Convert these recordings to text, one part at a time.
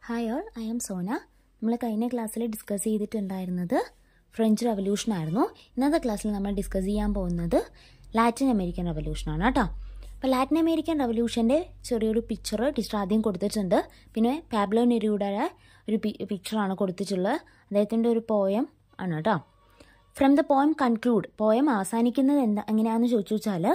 Hi all, I am Sona. നമ്മൾ കഴിഞ്ഞ ക്ലാസ്സിൽ ഡിസ്കസ് ചെയ്തിട്ടുണ്ടായിരുന്നത് ഫ്രഞ്ച് റവല്യൂഷൻ ആയിരുന്നു. ഇന്നത്തെ ക്ലാസ്സിൽ നമ്മൾ ഡിസ്കസ് ചെയ്യാൻ പോകുന്നത് ലാറ്റിൻ അമേരിക്കൻ റവല്യൂഷനാണ് കേട്ടോ. അപ്പോൾ ലാറ്റിൻ അമേരിക്കൻ റവല്യൂഷൻ്റെ ചെറിയൊരു പിക്ചർ ടീച്ചർ ആദ്യം കൊടുത്തിട്ടുണ്ട്. പിന്നെ പാബ്ലോ നെരൂഡയുടെ ഒരു പിക്ചറാണ് കൊടുത്തിട്ടുള്ളത്. അദ്ദേഹത്തിൻ്റെ ഒരു പോയം ആണ് കേട്ടോ. From the poem conclude, poem അവസാനിക്കുന്നത് എങ്ങനെയാണെന്ന് ചോദിച്ചു വെച്ചാൽ,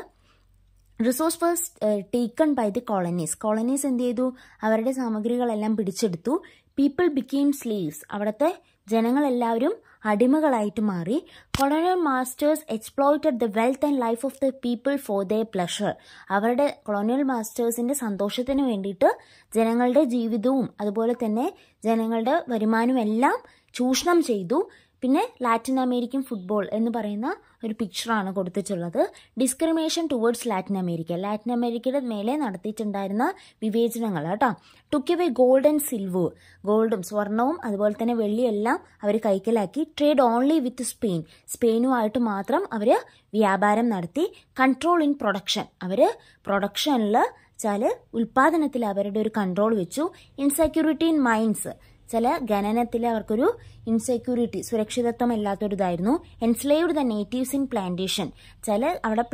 resource was taken by the colonies. Colonies എന്ത് ചെയ്തു? അവരുടെ സാമഗ്രികളെല്ലാം പിടിച്ചെടുത്തു. പീപ്പിൾ ബിക്കെയിം സ്ലേവ്സ്, അവിടുത്തെ ജനങ്ങളെല്ലാവരും അടിമകളായിട്ട് മാറി. Colonial masters exploited the wealth and life of the people for their pleasure. അവരുടെ കൊളോണിയൽ മാസ്റ്റേഴ്സിന്റെ സന്തോഷത്തിന് വേണ്ടിയിട്ട് ജനങ്ങളുടെ ജീവിതവും അതുപോലെ തന്നെ ജനങ്ങളുടെ വരുമാനവും എല്ലാം ചൂഷണം ചെയ്തു. പിന്നെ ലാറ്റിൻ അമേരിക്കൻ ഫുട്ബോൾ എന്ന് പറയുന്ന ഒരു പിക്ചറാണ് കൊടുത്തിട്ടുള്ളത്. Discrimination towards Latin America, Latin അമേരിക്കയുടെ മേലെ നടത്തിയിട്ടുണ്ടായിരുന്ന വിവേചനങ്ങൾ കേട്ടോ. Took away gold and silver, ഗോൾഡും സ്വർണവും അതുപോലെ തന്നെ വെള്ളിയും എല്ലാം അവർ കൈക്കലാക്കി. ട്രേഡ് ഓൺലി വിത്ത് സ്പെയിൻ, സ്പെയിനുമായിട്ട് മാത്രം അവർ വ്യാപാരം നടത്തി. കൺട്രോൾ ഇൻ പ്രൊഡക്ഷൻ, അവർ പ്രൊഡക്ഷനിൽ വെച്ചാൽ ഉൽപാദനത്തിൽ അവരുടെ ഒരു കൺട്രോൾ വെച്ചു. ഇൻസെക്യൂരിറ്റി ഇൻ മൈൻസ്, ചില ഖനനത്തിൽ അവർക്കൊരു ഇൻസെക്യൂരിറ്റി, സുരക്ഷിതത്വം ഇല്ലാത്തൊരിതായിരുന്നു. Enslaved the natives in plantation, ചില അവിടെ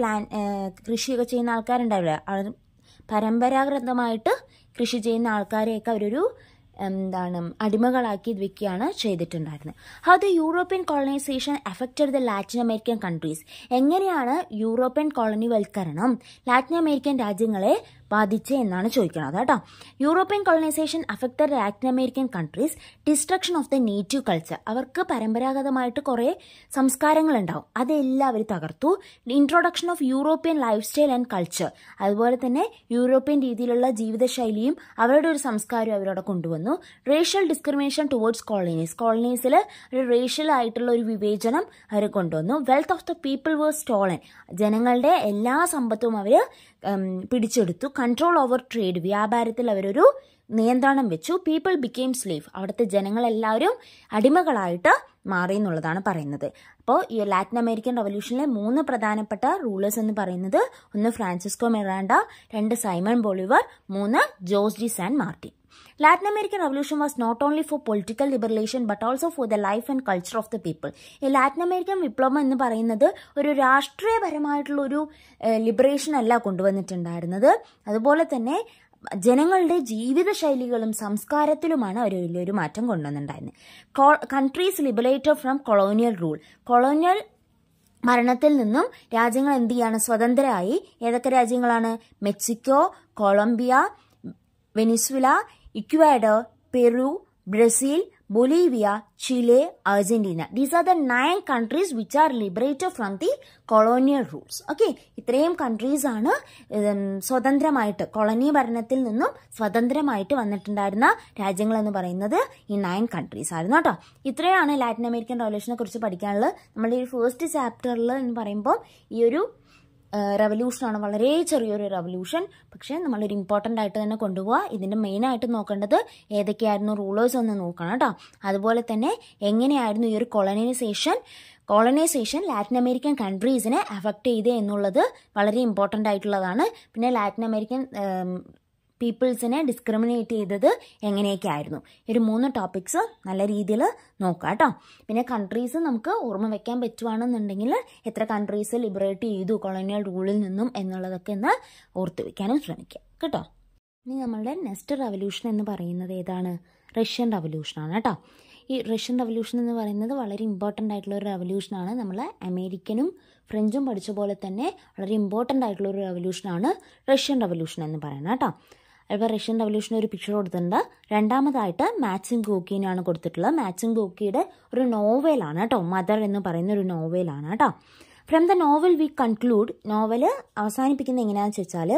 കൃഷിയൊക്കെ ചെയ്യുന്ന ആൾക്കാരുണ്ടാവില്ല, പരമ്പരാഗതമായിട്ട് കൃഷി ചെയ്യുന്ന ആൾക്കാരെയൊക്കെ അവരൊരു അടിമകളാക്കി വെക്കുകയാണ് ചെയ്തിട്ടുണ്ടായിരുന്നത്. How the European colonisation affected the Latin American countries, എങ്ങനെയാണ് യൂറോപ്യൻ കോളനിവൽക്കരണം ലാറ്റിൻ അമേരിക്കൻ രാജ്യങ്ങളെ ബാധിച്ചത് എന്നാണ് ചോദിക്കുന്നത് കേട്ടോ. European colonisation affected Latin American countries. Destruction of the native culture, അവർക്ക് പരമ്പരാഗതമായിട്ട് കുറേ സംസ്കാരങ്ങൾ ഉണ്ടാവും, അതെല്ലാം അവർ തകർത്തു. Introduction of European life style and culture, അതുപോലെ തന്നെ യൂറോപ്യൻ രീതിയിലുള്ള ജീവിതശൈലിയും അവരുടെ ഒരു സംസ്കാരവും അവരവിടെ കൊണ്ടുവന്നു. റേഷ്യൽ ഡിസ്ക്രിമിനേഷൻ ടുവേർഡ്സ് കോളനീസ്, കോളനീസിൽ ഒരു റേഷ്യൽ ആയിട്ടുള്ള ഒരു വിവേചനം അവർ കൊണ്ടുവന്നു. Wealth of the people where stolen, ജനങ്ങളുടെ എല്ലാ സമ്പത്തും അവർ പിടിച്ചെടുത്തു. കൺട്രോൾ ഓവർ ട്രേഡ്, വ്യാപാരത്തിൽ അവരൊരു നിയന്ത്രണം വെച്ചു. പീപ്പിൾ ബിക്കെയിം സ്ലേവ്, അവിടുത്തെ ജനങ്ങളെല്ലാവരും അടിമകളായിട്ട് മാറി എന്നുള്ളതാണ് പറയുന്നത്. അപ്പോൾ ഈ ലാറ്റിൻ അമേരിക്കൻ റവല്യൂഷനിലെ 3 പ്രധാനപ്പെട്ട റൂളേഴ്സ് എന്ന് പറയുന്നത്, 1 Francisco Miranda, 2 Simon Bolivar, 3 Jose de San Martin. Latin American Revolution was not only for political liberation but also for the life and culture of the people. ഈ ലാറ്റിൻ അമേരിക്കൻ വിപ്ലവം എന്ന് പറയുന്നത് ഒരു രാഷ്ട്രീയപരമായിട്ടുള്ള ഒരു liberation അല്ല കൊണ്ടുവന്നിട്ടുണ്ടായിരുന്നത്, അതുപോലെ തന്നെ ജനങ്ങളുടെ ജീവിതശൈലികളും സംസ്കാരത്തിലുമാണ് അവർ വലിയൊരു മാറ്റം കൊണ്ടുവന്നിട്ടുണ്ടായിരുന്നത്. Countries liberated from colonial rule, colonial ഭരണത്തിൽ നിന്നും രാജ്യങ്ങൾ എന്ത് ചെയ്യാണ്? സ്വതന്ത്രരായി. ഏതൊക്കെ രാജ്യങ്ങളാണ്? Mexico, Colombia, Venezuela, Ecuador, Peru, Brazil, Bolivia, Chile, Argentina. These are the 9 countries which are liberated from the colonial rules. Okay, ഇത്രയും കൺട്രീസ് ആണ് സ്വതന്ത്രമായിട്ട്, കൊളനി ഭരണത്തിൽ നിന്നും സ്വതന്ത്രമായിട്ട് വന്നിട്ടുണ്ടായിരുന്ന രാജ്യങ്ങൾ എന്ന് പറയുന്നത് ഈ 9 countries ആയിരുന്നു കേട്ടോ. ഇത്രയാണ് ലാറ്റിൻ അമേരിക്കൻ റവല്യൂഷനെ കുറിച്ച് പഠിക്കാനുള്ളത്. നമ്മുടെ ഈ ഫസ്റ്റ് ചാപ്റ്ററിൽ എന്ന് പറയുമ്പോൾ ഈ ഒരു റവല്യൂഷനാണ്, വളരെ ചെറിയൊരു റവല്യൂഷൻ, പക്ഷെ നമ്മളൊരു ഇമ്പോർട്ടൻ്റ് ആയിട്ട് തന്നെ കൊണ്ടുപോവുക. ഇതിൻ്റെ മെയിനായിട്ട് നോക്കേണ്ടത് ഏതൊക്കെയായിരുന്നു റൂളേഴ്സ് ഒന്ന് നോക്കണം കേട്ടോ. അതുപോലെ തന്നെ എങ്ങനെയായിരുന്നു ഈ ഒരു കോളനൈസേഷൻ ലാറ്റിൻ അമേരിക്കൻ കൺട്രീസിനെ അഫക്റ്റ് ചെയ്ത് എന്നുള്ളത് വളരെ ഇമ്പോർട്ടൻ്റ് ആയിട്ടുള്ളതാണ്. പിന്നെ ലാറ്റിൻ അമേരിക്കൻ പീപ്പിൾസിനെ ഡിസ്ക്രിമിനേറ്റ് ചെയ്തത് എങ്ങനെയൊക്കെ ആയിരുന്നു. ഒരു 3 ടോപ്പിക്സ് നല്ല രീതിയിൽ നോക്കാം കേട്ടോ. പിന്നെ കൺട്രീസ് നമുക്ക് ഓർമ്മ വെക്കാൻ പറ്റുവാണെന്നുണ്ടെങ്കിൽ എത്ര കൺട്രീസ് ലിബറേറ്റ് ചെയ്തു കൊളോണിയൽ റൂളിൽ നിന്നും എന്നുള്ളതൊക്കെ ഒന്ന് ഓർത്ത് വെക്കാനും ശ്രമിക്കാം കേട്ടോ. ഇനി നമ്മളുടെ നെക്സ്റ്റ് റവല്യൂഷൻ എന്ന് പറയുന്നത് ഏതാണ്? റഷ്യൻ റവല്യൂഷനാണ് കേട്ടോ. ഈ റഷ്യൻ റവല്യൂഷൻ എന്ന് പറയുന്നത് വളരെ ഇമ്പോർട്ടൻ്റ് ആയിട്ടുള്ള ഒരു റവല്യൂഷനാണ്. നമ്മൾ അമേരിക്കനും ഫ്രഞ്ചും പഠിച്ച പോലെ തന്നെ വളരെ ഇമ്പോർട്ടൻ്റ് ആയിട്ടുള്ള ഒരു റവല്യൂഷനാണ് റഷ്യൻ റവല്യൂഷൻ എന്ന് പറയുന്നത് കേട്ടോ. അപ്പോൾ റഷ്യൻ റവല്യൂഷന് ഒരു പിക്ചർ കൊടുത്തിട്ടുണ്ട്. രണ്ടാമതായിട്ട് മാക്സിം ഗോർക്കിയാണ് കൊടുത്തിട്ടുള്ളത്. മാക്സിം ഗോർക്കിയുടെ ഒരു നോവലാണ് കേട്ടോ, മദർ എന്ന് പറയുന്ന ഒരു നോവലാണ് കേട്ടോ. From the novel we conclude, novel അവസാനിപ്പിക്കുന്നത് എങ്ങനെയാണെന്ന് വെച്ചാൽ,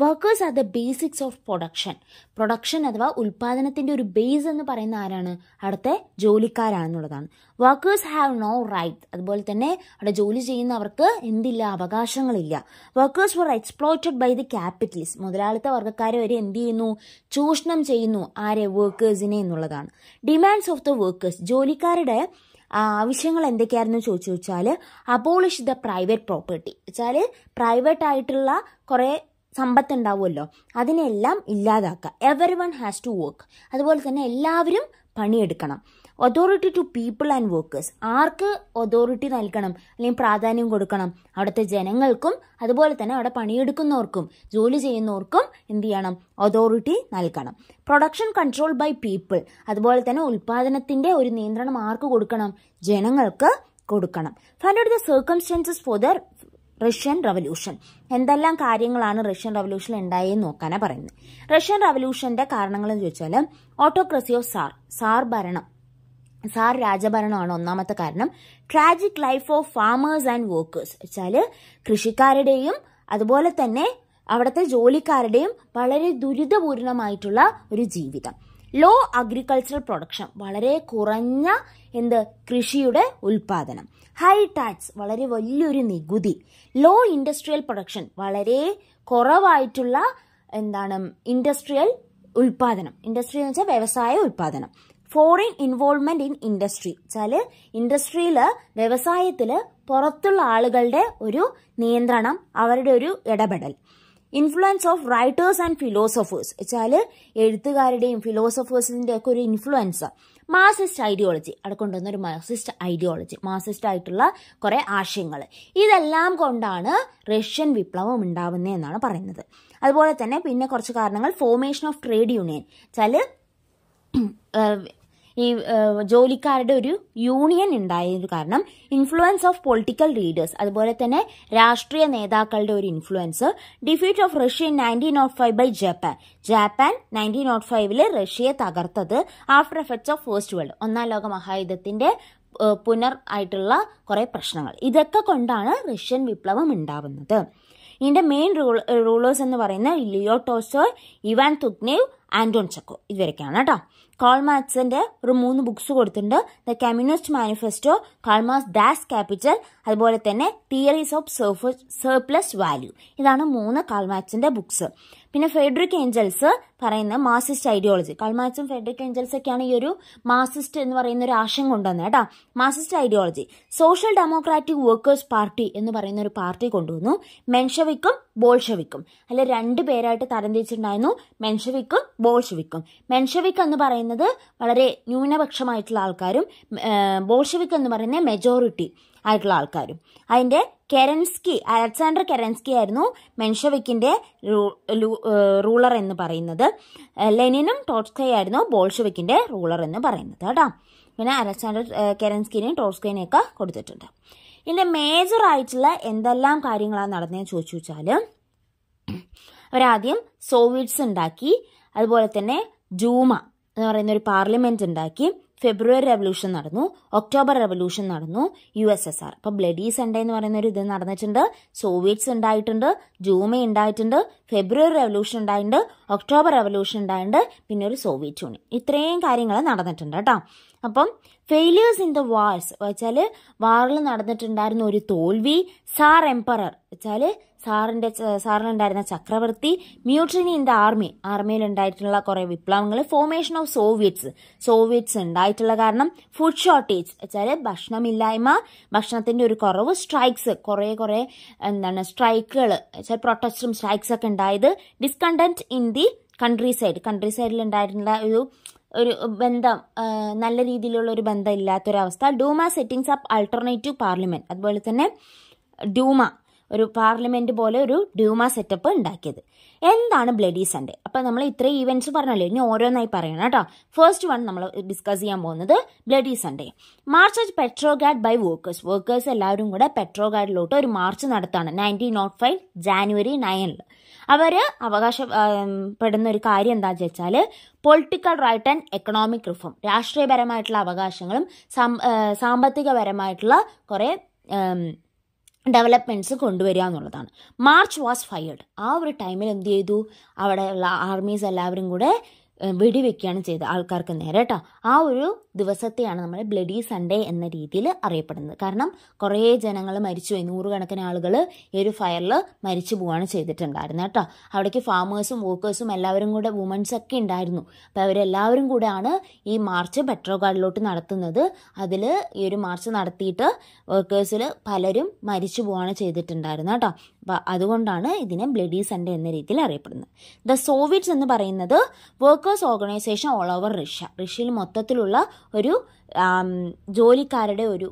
workers are the basics of production അഥവാ ഉൽപാദനത്തിന്റെ ഒരു ബേസ് എന്ന് പറയുന്ന ആരാണ്? അവിടുത്തെ ജോലിക്കാരാണെന്നുള്ളതാണ്. വർക്കേഴ്സ് ഹാവ് നോ റൈറ്റ്, അതുപോലെ തന്നെ അവിടെ ജോലി ചെയ്യുന്നവർക്ക് എന്തില്ല? അവകാശങ്ങളില്ല. Workers were exploited by the capitalist, മുതലാളിത്ത വർഗ്ഗക്കാരെ വരെ എന്ത് ചെയ്യുന്നു? ചൂഷണം ചെയ്യുന്നു. ആരെ? വർക്കേഴ്സിനെ എന്നുള്ളതാണ്. ഡിമാൻഡ്സ് ഓഫ് ദ വർക്കേഴ്സ്, ജോലിക്കാരുടെ ആവശ്യങ്ങൾ എന്തൊക്കെയായിരുന്നു ചോദിച്ചു വെച്ചാൽ, അബോളിഷ് ദ പ്രൈവറ്റ് പ്രോപ്പർട്ടി, വെച്ചാൽ പ്രൈവറ്റ് ആയിട്ടുള്ള കുറേ സമ്പത്ത് ഉണ്ടാവുമല്ലോ, അതിനെല്ലാം ഇല്ലാതാക്കുക. Everyone has to work. അതുപോലെ തന്നെ എല്ലാവരും പണിയെടുക്കണം. Authority to people and workers. ആർക്ക് അതോറിറ്റി നൽകണം അല്ലെങ്കിൽ പ്രാധാന്യം കൊടുക്കണം? അവിടുത്തെ ജനങ്ങൾക്കും അതുപോലെ തന്നെ അവിടെ പണിയെടുക്കുന്നവർക്കും ജോലി ചെയ്യുന്നവർക്കും എന്ത് ചെയ്യണം? അതോറിറ്റി നൽകണം. Production control by people. അതുപോലെ തന്നെ ഉൽപാദനത്തിന്റെ ഒരു നിയന്ത്രണം ആർക്ക് കൊടുക്കണം? ജനങ്ങൾക്ക് കൊടുക്കണം. Find out the circumstances for the Russian revolution. എന്തെല്ലാം കാര്യങ്ങളാണ് റഷ്യൻ റവല്യൂഷൻ ഉണ്ടായെന്ന് നോക്കാനാണ് പറയുന്നത്. റഷ്യൻ റവല്യൂഷന്റെ കാരണങ്ങൾ എന്ന് ചോദിച്ചാൽ ഓട്ടോക്രസി ഓഫ് സാർ ഭരണം, സാർ രാജഭരണമാണ് ഒന്നാമത്തെ കാരണം. Tragic life of farmers and workers വെച്ചാൽ കൃഷിക്കാരുടെയും അതുപോലെ തന്നെ അവിടുത്തെ ജോലിക്കാരുടെയും വളരെ ദുരിതപൂർണമായിട്ടുള്ള ഒരു ജീവിതം. ലോ അഗ്രികൾച്ചറൽ പ്രൊഡക്ഷൻ, വളരെ കുറഞ്ഞ കൃഷിയുടെ ഉൽപാദനം. ഹൈ ടാക്സ്, വളരെ വലിയൊരു നികുതി. ലോ ഇൻഡസ്ട്രിയൽ പ്രൊഡക്ഷൻ, വളരെ കുറവായിട്ടുള്ള ഇൻഡസ്ട്രിയൽ ഉൽപാദനം. ഇൻഡസ്ട്രി എന്ന് വെച്ചാൽ വ്യവസായ ഉൽപാദനം. ഫോറിൻ ഇൻവോൾവ്മെന്റ് ഇൻ ഇൻഡസ്ട്രി വെച്ചാൽ ഇൻഡസ്ട്രിയിൽ വ്യവസായത്തിൽ പുറത്തുള്ള ആളുകളുടെ ഒരു നിയന്ത്രണം, അവരുടെ ഒരു ഇടപെടൽ. Influence of writers and philosophers വെച്ചാൽ എഴുത്തുകാരുടെയും ഫിലോസഫേഴ്സിന്റെ ഒക്കെ ഒരു ഇൻഫ്ലുവൻസ്. മാർസിസ്റ്റ് ഐഡിയോളജി, അവിടെ കൊണ്ടുവന്ന ഒരു മാർസിസ്റ്റ് ഐഡിയോളജി, മാർസിസ്റ്റ് ആയിട്ടുള്ള കുറെ ആശയങ്ങൾ. ഇതെല്ലാം കൊണ്ടാണ് റഷ്യൻ വിപ്ലവം ഉണ്ടാവുന്നത് എന്നാണ് പറയുന്നത്. അതുപോലെ തന്നെ പിന്നെ കുറച്ച് കാരണങ്ങൾ. ഫോർമേഷൻ ഓഫ് ട്രേഡ് യൂണിയൻ വെച്ചാൽ ഈ ജോലിക്കാരുടെ ഒരു യൂണിയൻ ഉണ്ടായത് കാരണം. ഇൻഫ്ലുവൻസ് ഓഫ് പൊളിറ്റിക്കൽ ലീഡേഴ്സ്, അതുപോലെ തന്നെ രാഷ്ട്രീയ നേതാക്കളുടെ ഒരു influence. Defeat of Russia in 1905 by Japan 1905 റഷ്യയെ തകർത്തത്. After effects of first world, ഒന്നാം ലോക മഹായുദ്ധത്തിന്റെ ആയിട്ടുള്ള കുറെ പ്രശ്നങ്ങൾ. ഇതൊക്കെ കൊണ്ടാണ് റഷ്യൻ വിപ്ലവം ഉണ്ടാവുന്നത്. ഇതിന്റെ മെയിൻ റൂളേഴ്സ് എന്ന് പറയുന്നത് Leo Tolstoy, Ivan Turgenev, Anton Chekhov, ഇവരൊക്കെയാണ് കേട്ടോ. കാൾ മാർക്സിന്റെ ഒരു 3 ബുക്സ് കൊടുത്തിട്ടുണ്ട്. The communist manifesto, Karl Marx Das Capital, അതുപോലെ തന്നെ തിയറീസ് ഓഫ് സർപ്ലസ് വാല്യൂ. ഇതാണ് 3 കാൾ മാർക്സിന്റെ ബുക്സ്. പിന്നെ ഫെഡറിക് ഏഞ്ചൽസ് പറയുന്ന മാർസിസ്റ്റ് ഐഡിയോളജി. കാൾ മാർക്സും ഫെഡറിക് ഏഞ്ചൽസ് ഒക്കെയാണ് ഈ ഒരു മാർസിസ്റ്റ് എന്ന് പറയുന്ന ഒരു ആശയം കൊണ്ടുവന്നത് കേട്ടോ. Marxist ideology. Social democratic workers party എന്ന് പറയുന്ന ഒരു പാർട്ടി കൊണ്ടുവന്നു. മെൻഷവിക്കും ബോൾഷവിക്കും, അല്ല 2 പേരായിട്ട് തരംതിരിച്ചിട്ടുണ്ടായിരുന്നു, മെൻഷവിക്കും ബോൾഷവിക്കും. മെൻഷവിക് എന്ന് പറയുന്നത് വളരെ ന്യൂനപക്ഷമായിട്ടുള്ള ആൾക്കാരും ബോൾഷവിക് എന്ന് പറയുന്നത് മെജോറിറ്റി ആയിട്ടുള്ള ആൾക്കാരും. അതിന്റെ അലക്സാണ്ടർ കെരൻസ്കി ആയിരുന്നു മെൻഷവിക്കിന്റെ റൂളർ എന്ന് പറയുന്നത്. ലെനിനും ടോൾസ്റ്റോയും ആയിരുന്നു ബോൾഷവിക്കിന്റെ റൂളർ എന്ന് പറയുന്നത് കേട്ടോ. പിന്നെ അലക്സാണ്ടർ കെരൻസ്കിനെയും ടോൾസ്റ്റോയിനെയും ഒക്കെ കൊടുത്തിട്ടുണ്ട്. ഇതിന്റെ മേജർ ആയിട്ടുള്ള എന്തെല്ലാം കാര്യങ്ങളാണ് നടന്നതെന്ന് ചോദിച്ചു വെച്ചാൽ, അവരാദ്യം സോവിയറ്റ്സ് ഉണ്ടാക്കി, അതുപോലെ തന്നെ ഡൂമ എന്ന് പറയുന്ന ഒരു പാർലമെന്റ് ഉണ്ടാക്കി. ഫെബ്രുവരി റെവല്യൂഷൻ നടന്നു, ഒക്ടോബർ റെവല്യൂഷൻ നടന്നു, USSR. അപ്പൊ ബ്ലഡി സൺഡേ എന്ന് പറയുന്ന ഒരു ഇത് നടന്നിട്ടുണ്ട്. സോവിയറ്റ്സ് ഉണ്ടായിട്ടുണ്ട്, ഡൂമ ഉണ്ടായിട്ടുണ്ട്, ഫെബ്രുവരി റെവല്യൂഷൻ ഉണ്ടായിട്ടുണ്ട്, ഒക്ടോബർ റെവല്യൂഷൻ ഉണ്ടായിട്ടുണ്ട്, പിന്നെ ഒരു സോവിയറ്റ് യൂണിയൻ. ഇത്രയും കാര്യങ്ങൾ നടന്നിട്ടുണ്ട് കേട്ടോ. അപ്പം ഫെയിലിയേഴ്സ് ഇൻ ദ വാർസ് വെച്ചാൽ വാറിൽ നടന്നിട്ടുണ്ടായിരുന്ന ഒരു തോൽവി. സാർ എംപറർ വെച്ചാൽ സാറിനുണ്ടായിരുന്ന ചക്രവർത്തി. മ്യൂട്രിനി ഇൻ ദ ആർമിയിൽ ഉണ്ടായിട്ടുള്ള കുറെ വിപ്ലവങ്ങൾ. ഫോർമേഷൻ ഓഫ് സോവിയറ്റ്സ് ഉണ്ടായിട്ടുള്ള കാരണം. ഫുഡ് ഷോർട്ടേജ് വെച്ചാൽ ഭക്ഷണമില്ലായ്മ, ഭക്ഷണത്തിന്റെ ഒരു കുറവ്. സ്ട്രൈക്സ്, കുറെ സ്ട്രൈക്കുകൾ വെച്ചാൽ പ്രൊട്ടസ്റ്റും സ്ട്രൈക്സ് ഒക്കെ ഉണ്ടായത്. ഡിസ്കണ്ടന്റ് ഇൻ ദി കൺട്രി സൈഡിൽ ഉണ്ടായിട്ടുള്ള ഒരു ബന്ധം, നല്ല രീതിയിലുള്ള ഒരു ബന്ധം ഇല്ലാത്തൊരവസ്ഥ. Duma settings up alternative parliament, അതുപോലെ തന്നെ ഡൂമ ഒരു പാർലമെന്റ് പോലെ ഒരു ഡ്യൂമ സെറ്റപ്പ് ഉണ്ടാക്കിയത്. എന്താണ് ബ്ലഡി സൺഡേ? അപ്പൊ നമ്മൾ ഇത്രയും ഈവെന്റ്സ് പറഞ്ഞല്ലോ, ഇനി ഓരോന്നായി പറയണം കേട്ടോ. ഫസ്റ്റ് വൺ നമ്മൾ ഡിസ്കസ് ചെയ്യാൻ പോകുന്നത് bloody Sunday. March of Petrograd by workers എല്ലാവരും കൂടെ പെട്രോഗ്രാഡിലോട്ട് ഒരു മാർച്ച് നടത്താണ് 1905 ജാനുവരി 9. അവര് അവകാശപ്പെടുന്ന ഒരു കാര്യം എന്താണെന്ന് വെച്ചാൽ political right and economic reform, രാഷ്ട്രീയപരമായിട്ടുള്ള അവകാശങ്ങളും സാമ്പത്തികപരമായിട്ടുള്ള കുറെ ഡെവലപ്മെന്റ്സ് കൊണ്ടുവരിക എന്നുള്ളതാണ്. March was fired. ആ ഒരു ടൈമിൽ എന്ത് ചെയ്തു? അവിടെയുള്ള ആർമീസ് എല്ലാവരും കൂടെ വെടിവെക്കുകയാണ് ചെയ്തത് ആൾക്കാർക്ക് നേരെ കേട്ടോ. ആ ഒരു ദിവസത്തെയാണ് നമ്മൾ ബ്ലഡി സൺഡേ എന്ന രീതിയിൽ അറിയപ്പെടുന്നത്. കാരണം കുറേ ജനങ്ങൾ മരിച്ചുപോയി, 100 ആളുകൾ ഈ ഒരു ഫയറിൽ മരിച്ചു പോവുകയാണ് ചെയ്തിട്ടുണ്ടായിരുന്നത് കേട്ടോ. അവിടേക്ക് ഫാമേഴ്സും വർക്കേഴ്സും എല്ലാവരും കൂടെ വുമൻസ് ഒക്കെ ഉണ്ടായിരുന്നു. അപ്പോൾ അവരെല്ലാവരും കൂടെയാണ് ഈ മാർച്ച് പെട്രോഗ്രാഡിലോട്ട് നടത്തുന്നത്. അതിൽ ഈ ഒരു മാർച്ച് നടത്തിയിട്ട് വർക്കേഴ്സിൽ പലരും മരിച്ചു പോവുകയാണ് ചെയ്തിട്ടുണ്ടായിരുന്നത് കേട്ടോ. അപ്പോൾ അതുകൊണ്ടാണ് ഇതിനെ ബ്ലഡി സൺഡേ എന്ന രീതിയിൽ അറിയപ്പെടുന്നത്. ദ സോവിയറ്റ്സ് എന്ന് പറയുന്നത് വർക്കേഴ്സ് ഓർഗനൈസേഷൻ ഓൾ ഓവർ റഷ്യയിൽ മൊത്തത്തിലുള്ള ഒരു ജോലിക്കാരുടെ ഒരു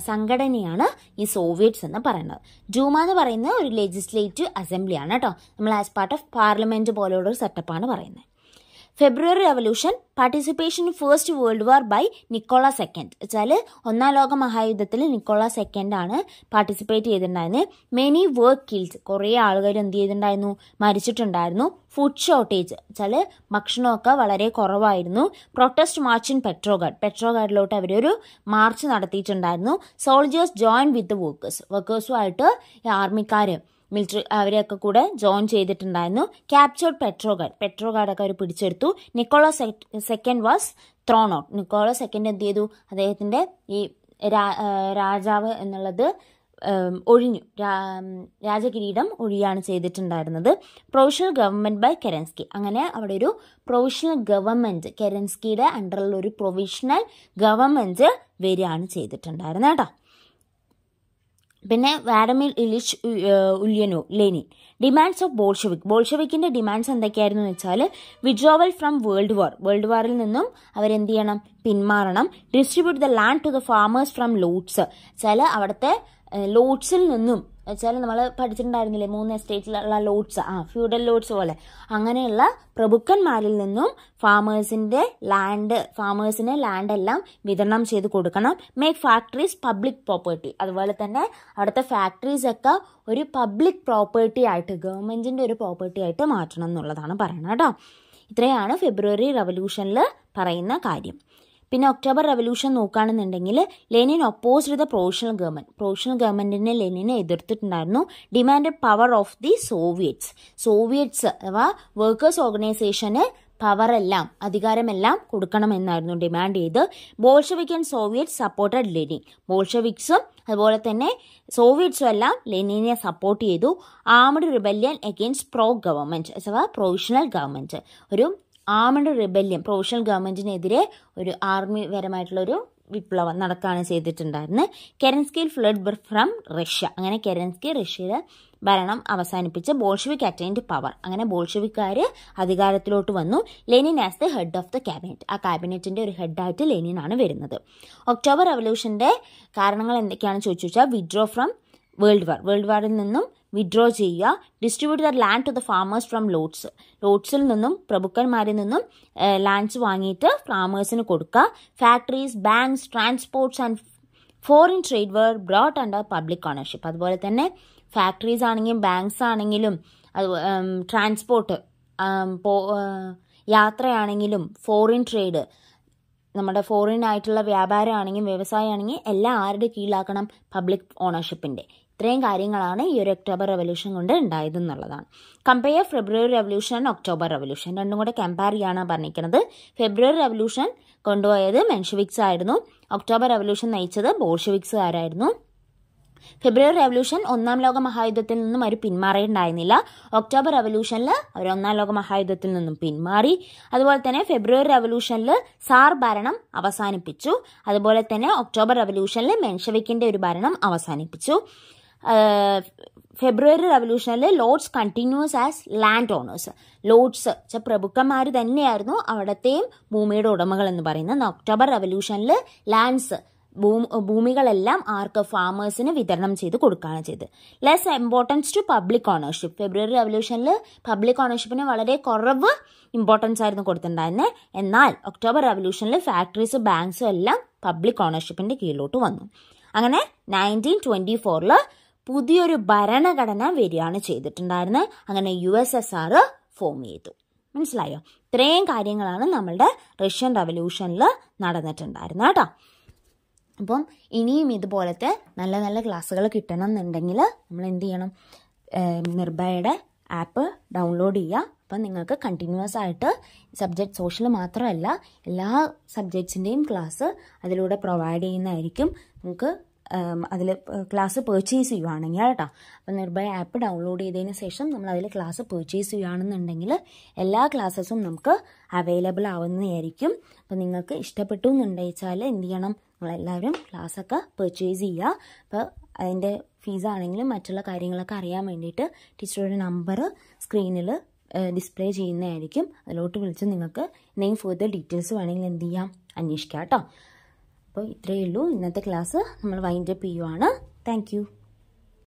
സംഘടനയാണ് ഈ സോവിയറ്റ്സ് എന്ന് പറയുന്നത്. ഡൂമ എന്ന് പറയുന്നത് ഒരു ലെജിസ്ലേറ്റീവ് അസംബ്ലിയാണ് കേട്ടോ. നമ്മൾ ആസ് പാർട്ട് ഓഫ് പാർലമെന്റ് പോലെയുള്ള ഒരു സെറ്റപ്പാണ് പറയുന്നത്. February revolution participation in first world war by Nicholas second വെച്ചാൽ ഒന്നാം ലോക മഹായുദ്ധത്തിൽ നിക്കോള സെക്കൻഡ് ആണ് പാർട്ടിസിപ്പേറ്റ് ചെയ്തിട്ടുണ്ടായിരുന്നത്. മെനി വർക്ക് കിൽഡ്, കുറേ ആളുകൾ എന്ത് ചെയ്തിട്ടുണ്ടായിരുന്നു, മരിച്ചിട്ടുണ്ടായിരുന്നു. ഫുഡ് ഷോർട്ടേജ് വെച്ചാൽ ഭക്ഷണമൊക്കെ വളരെ കുറവായിരുന്നു. പ്രൊട്ടസ്റ്റ് മാർച്ച് ഇൻ പെട്രോഗാഡിലോട്ട് അവരൊരു മാർച്ച് നടത്തിയിട്ടുണ്ടായിരുന്നു. സോൾജേഴ്സ് ജോയിൻ വിത്ത് വർക്കേഴ്സുമായിട്ട് ആർമിക്കാർ മിലിറ്ററി അവരെയൊക്കെ കൂടെ ജോയിൻ ചെയ്തിട്ടുണ്ടായിരുന്നു. ക്യാപ്ചേർഡ് പെട്രോഗാഡൊക്കെ അവർ പിടിച്ചെടുത്തു. Nicholas second was thrown out. Nicholas second എന്ത് ചെയ്തു, അദ്ദേഹത്തിൻ്റെ ഈ രാജാവ് എന്നുള്ളത് ഒഴിഞ്ഞു, രാജകിരീടം ഒഴിയാണ് ചെയ്തിട്ടുണ്ടായിരുന്നത്. പ്രൊവിഷണൽ ഗവൺമെന്റ് ബൈ കെരൻസ്കി, അങ്ങനെ അവിടെ ഒരു പ്രൊവിഷണൽ ഗവൺമെന്റ്, കെരൻസ്കിയുടെ അണ്ടറിലുള്ള ഒരു പ്രൊവിഷണൽ ഗവൺമെന്റ് വരികയാണ് ചെയ്തിട്ടുണ്ടായിരുന്നത് കേട്ടോ. പിന്നെ Vladimir Ilyich Lenin. Demands of ബോൾഷെവിക്കിന്റെ ഡിമാൻഡ്സ് എന്തൊക്കെയായിരുന്നു എന്ന് വെച്ചാൽ വിഡ്രോവൽ ഫ്രം വേൾഡ് വാറിൽ നിന്നും അവരെന്ത് ചെയ്യണം, പിന്മാറണം. Distribute the land to the farmers from lords വെച്ചാൽ അവിടുത്തെ ലോഡ്സിൽ നിന്നും വെച്ചാൽ നമ്മൾ പഠിച്ചിട്ടുണ്ടായിരുന്നില്ലേ 3 എസ്റ്റേറ്റിലുള്ള ലോഡ്സ്, ഫ്യൂഡൽ ലോഡ്സ് പോലെ അങ്ങനെയുള്ള പ്രഭുക്കന്മാരിൽ നിന്നും ഫാമേഴ്സിന് ലാൻഡ് എല്ലാം വിതരണം ചെയ്ത് കൊടുക്കണം. മേക്ക് ഫാക്ടറീസ് പബ്ലിക് പ്രോപ്പർട്ടി, അതുപോലെ തന്നെ അവിടുത്തെ ഫാക്ടറീസ് ഒക്കെ ഒരു പബ്ലിക് പ്രോപ്പർട്ടി ആയിട്ട്, ഗവൺമെന്റിന്റെ ഒരു പ്രോപ്പർട്ടി ആയിട്ട് മാറ്റണം എന്നുള്ളതാണ് പറയുന്നത് കേട്ടോ. ഇത്രയാണ് ഫെബ്രുവരി റവല്യൂഷനിൽ പറയുന്ന കാര്യം. പിന്നെ ഒക്ടോബർ റവല്യൂഷൻ നോക്കുകയാണെന്നുണ്ടെങ്കിൽ ലെനിൻ ഒപ്പോസ്ഡ് ദ പ്രൊവിഷണൽ ഗവൺമെന്റിനെ ലെനിനെ എതിർത്തിട്ടുണ്ടായിരുന്നു. Demanded power of the soviets അഥവാ വർക്കേഴ്സ് ഓർഗനൈസേഷന് പവറെല്ലാം, അധികാരമെല്ലാം കൊടുക്കണമെന്നായിരുന്നു ഡിമാൻഡ് ചെയ്ത്. Bolshevik and soviets supported Lenin. ബോൾഷെവിക്സും അതുപോലെ തന്നെ സോവിയറ്റ്സും എല്ലാം ലെനിനെ സപ്പോർട്ട് ചെയ്തു. ആംഡ് റിബല്യൻ അഗെയിൻസ്റ്റ് ഗവൺമെന്റ് അഥവാ പ്രൊവിഷണൽ ഗവൺമെന്റ്, ഒരു ആംഡ് റിബല്യൻ പ്രൊവിഷണൽ ഗവൺമെന്റിനെതിരെ ഒരു ആർമിപരമായിട്ടുള്ള ഒരു വിപ്ലവം നടക്കുകയാണ് ചെയ്തിട്ടുണ്ടായിരുന്നത്. കെരൻസ്കിയിൽ ഫ്ലഡ് ഫ്രം റഷ്യ, അങ്ങനെ കെരൻസ്കി റഷ്യയിലെ ഭരണം അവസാനിപ്പിച്ച് ബോൾഷെവിക് അറ്റൈൻഡ് പവർ, അങ്ങനെ ബോൾഷെവിക്കാർ അധികാരത്തിലോട്ട് വന്നു. Lenin as the head of the cabinet, ആ ക്യാബിനറ്റിന്റെ ഒരു ഹെഡായിട്ട് ലെനിനാണ് വരുന്നത്. ഒക്ടോബർ റവല്യൂഷന്റെ കാരണങ്ങൾ എന്തൊക്കെയാണെന്ന് ചോദിച്ചു വെച്ചാൽ വിഡ്രോ ഫ്രം വേൾഡ് വാറിൽ നിന്നും വിഡ്രോ ചെയ്യുക. Distribute the land to the farmers from ലോഡ്സിൽ നിന്നും പ്രഭുക്കന്മാരിൽ നിന്നും ലാൻഡ്സ് വാങ്ങിയിട്ട് ഫാമേഴ്സിന് കൊടുക്കുക. Factories, banks, transports and foreign trade were brought under public ownership. അതുപോലെ തന്നെ ഫാക്ടറീസ് ആണെങ്കിലും ബാങ്ക്സ് ആണെങ്കിലും ട്രാൻസ്പോർട്ട്, യാത്രയാണെങ്കിലും ഫോറിൻ ട്രേഡ്, നമ്മുടെ ഫോറിൻ ആയിട്ടുള്ള വ്യാപാരമാണെങ്കിലും വ്യവസായമാണെങ്കിൽ എല്ലാം ആരുടെ കീഴിലാക്കണം, പബ്ലിക് ഓണർഷിപ്പിന്റെ. ഇത്രയും കാര്യങ്ങളാണ് ഈ ഒരു ഒക്ടോബർ റവല്യൂഷൻ കൊണ്ട് ഉണ്ടായതെന്നുള്ളതാണ്. Compare February revolution and October revolution, രണ്ടും കൂടെ കമ്പയർ ചെയ്യാനാണ് പറഞ്ഞിരിക്കുന്നത്. ഫെബ്രുവരി റവല്യൂഷൻ കൊണ്ടുപോയത് മെൻഷവിക്സ് ആയിരുന്നു. ഒക്ടോബർ റവല്യൂഷൻ നയിച്ചത് ബോൾഷെവിക്സുകാരായിരുന്നു. ഫെബ്രുവരി റവല്യൂഷൻ 1-ാം ലോക മഹായുദ്ധത്തിൽ നിന്നും അവർ പിന്മാറിയിട്ടുണ്ടായിരുന്നില്ല. ഒക്ടോബർ റവല്യൂഷനിൽ അവർ 1-ാം ലോക മഹായുദ്ധത്തിൽ നിന്നും പിന്മാറി. അതുപോലെ തന്നെ ഫെബ്രുവരി റവല്യൂഷനിൽ സാർ ഭരണം അവസാനിപ്പിച്ചു. അതുപോലെ തന്നെ ഒക്ടോബർ റവല്യൂഷനിൽ മെൻഷവിക്കിന്റെ ഒരു ഭരണം അവസാനിപ്പിച്ചു. ഫെബ്രുവരി റവല്യൂഷനിൽ lords continues as land owners. Lords പ്രഭുക്കന്മാർ തന്നെയായിരുന്നു അവിടത്തെയും ഭൂമിയുടെ ഉടമകൾ എന്ന് പറയുന്നത്. ഒക്ടോബർ റവല്യൂഷനിൽ ലാൻഡ്സ്, ഭൂമികളെല്ലാം ആർക്ക്, ഫാമേഴ്സിന് വിതരണം ചെയ്ത് കൊടുക്കുകയാണ് ചെയ്തത്. Less importance to public ownership. February റവല്യൂഷനിൽ പബ്ലിക് ഓണർഷിപ്പിന് വളരെ കുറവ് ഇമ്പോർട്ടൻസ് ആയിരുന്നു കൊടുത്തിട്ടുണ്ടായിരുന്നത്. എന്നാൽ ഒക്ടോബർ റവല്യൂഷനിൽ ഫാക്ടറീസും ബാങ്ക്സും എല്ലാം പബ്ലിക് ഓണർഷിപ്പിന്റെ കീഴിലോട്ട് വന്നു. അങ്ങനെ 1924 പുതിയൊരു ഭരണഘടന വരികയാണ് ചെയ്തിട്ടുണ്ടായിരുന്നത്. അങ്ങനെ USSR ഫോം ചെയ്തു. മനസ്സിലായോ? ഇത്രയും കാര്യങ്ങളാണ് നമ്മളുടെ റഷ്യൻ റവല്യൂഷനിൽ നടന്നിട്ടുണ്ടായിരുന്നത് കേട്ടോ. അപ്പം ഇനിയും ഇതുപോലത്തെ നല്ല നല്ല ക്ലാസ്സുകൾ കിട്ടണം എന്നുണ്ടെങ്കിൽ നമ്മൾ എന്ത് ചെയ്യണം, നിർഭയയുടെ ആപ്പ് ഡൗൺലോഡ് ചെയ്യുക. അപ്പം നിങ്ങൾക്ക് കണ്ടിന്യൂസ് ആയിട്ട് സബ്ജക്റ്റ് സോഷ്യൽ മാത്രമല്ല എല്ലാ സബ്ജക്ട്സിൻ്റെയും ക്ലാസ് അതിലൂടെ പ്രൊവൈഡ് ചെയ്യുന്നതായിരിക്കും. നമുക്ക് അതിൽ ക്ലാസ് പർച്ചേസ് ചെയ്യുകയാണെങ്കിൽ കേട്ടോ. അപ്പം നിർഭയ ആപ്പ് ഡൗൺലോഡ് ചെയ്തതിന് ശേഷം നമ്മൾ അതിൽ ക്ലാസ് പർച്ചേസ് ചെയ്യുകയാണെന്നുണ്ടെങ്കിൽ എല്ലാ ക്ലാസ്സസും നമുക്ക് അവൈലബിൾ ആവുന്നതായിരിക്കും. അപ്പം നിങ്ങൾക്ക് ഇഷ്ടപ്പെട്ടു എന്നുണ്ടെച്ചാൽ എന്ത് ചെയ്യണം, നിങ്ങളെല്ലാവരും ക്ലാസ്സൊക്കെ പർച്ചേസ് ചെയ്യുക. അപ്പോൾ അതിൻ്റെ ഫീസാണെങ്കിലും മറ്റുള്ള കാര്യങ്ങളൊക്കെ അറിയാൻ വേണ്ടിയിട്ട് ടീച്ചറുടെ നമ്പർ സ്ക്രീനിൽ ഡിസ്പ്ലേ ചെയ്യുന്നതായിരിക്കും. അതിലോട്ട് വിളിച്ച് നിങ്ങൾക്ക് എന്തെങ്കിലും ഫർദർ ഡീറ്റെയിൽസ് വേണമെങ്കിൽ എന്ത് ചെയ്യാം, അന്വേഷിക്കാം കേട്ടോ. അപ്പോൾ ഇത്രയേ ഉള്ളൂ ഇന്നത്തെ ക്ലാസ്. നമ്മൾ വൈൻഡ് അപ്പ് ചെയ്യുവാണ്. Thank you.